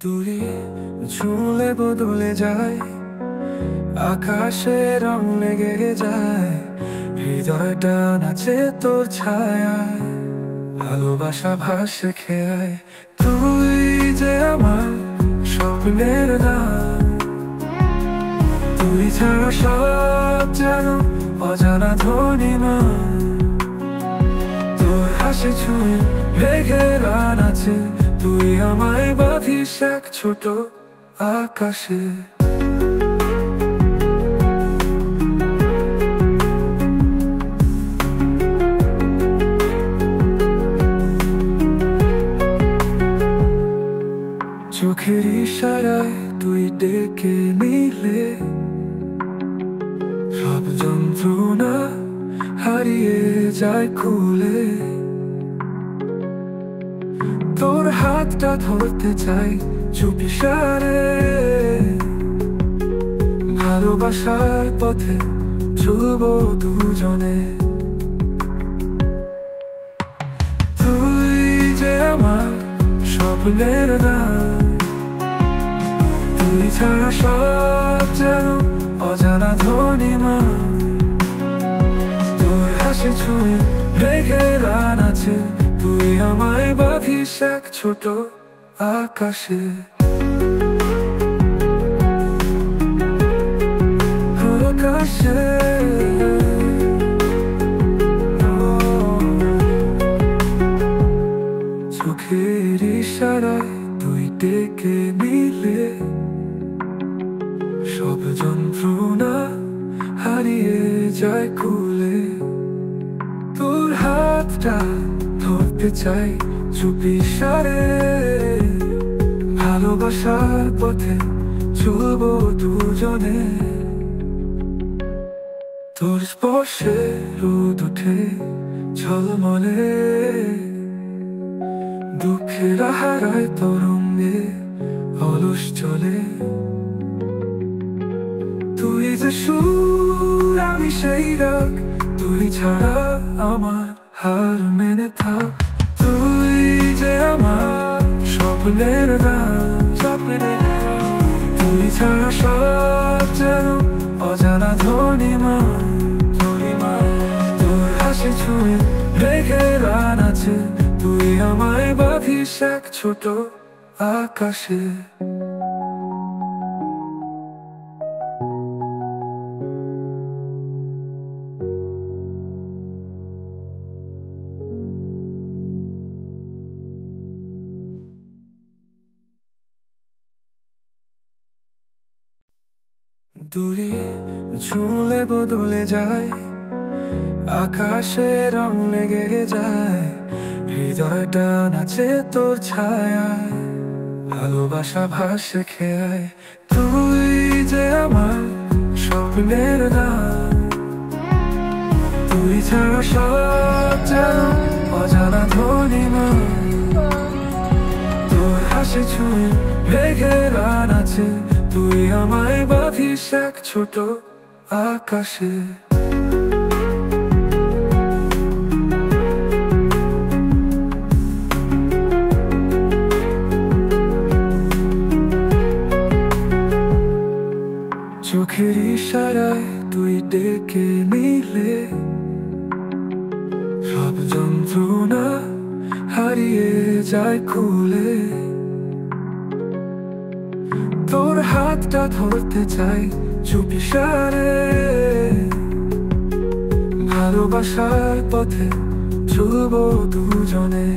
দূরে ঝুলে বদলে যায়, আকাশে রং লেগে যায়, হৃদয়টা নাচে তোর ছায়ায়, ভালোবাসা ভাসে খেয়ায়। তুই যে আমার স্বপ্নের গান, তুই ছাড়া সব যেন অজানা ধ্বনিমা। তোর হাসি ছুঁয়ে মেঘের গান আছে, তুই আমায় বাঁধিস এক ছোট আকাশে। চোখের ইশারায় তুই ডেকে নিলে, সব যন্ত্রণা হারিয়ে যায় খুলে। তোর হাতটা ধরতে চাই চুপি সারে, ভালোবাসার পথে চলবো দুজনে। তুই যে আমার স্বপ্নের গান, তুই ছাড়া সব যেন অজানা ধ্বনিমা। তোর হাসি ছুঁয়ে মেঘের গান আছে, তুই আমায় বাঁধিস এক ছোট আকাশে। আকাশে চোখের ইশারায় তুই ডেকে নিলে, সব যন্ত্রণা হারিয়ে যায় খুলে। তোর হাতটা ধরতে চাই চুপি সারে, ভালোবাসার পথে চলবো দুজনে। তোর স্পর্শে রোদ ওঠে ঝলমলে, দুঃখের হারায় তরঙ্গে অলস চলে। তুই যে সুর, আমি সেই রাগ, তুই ছাড়া আমার হার মেনে থাক। তুই যে আমার স্বপ্নের গান, তুই ছাড়া সব যেন অজানা ধ্বনিমা। তোর হাসি ছুঁয়ে মেঘের গান আছে, তুই আমায় বাঁধিস এক ছোট আকাশে। দূরে ঝুলে বদলে যায়, আকাশে রং লেগে যায়, হৃদয়টা নাচে তোর ছায়ায়, ভালোবাসা ভাসে খেয়ায়। তুই যে আমার স্বপ্নের গান, তুই ছাড়া সব যেন অজানা ধ্বনিমা। তোর হাসি ছুঁয়ে মেঘের গান আছে, তুই আমায় বাঁধিস এক ছোট আকাশে। চোখের ইশারায় তুই ডেকে নিলে, সব যন্ত্রণা হারিয়ে যায় খুলে। তোর হাতটা ধরতে চাই চুপি সারে, ভালোবাসার পথে চলবো দুজনে।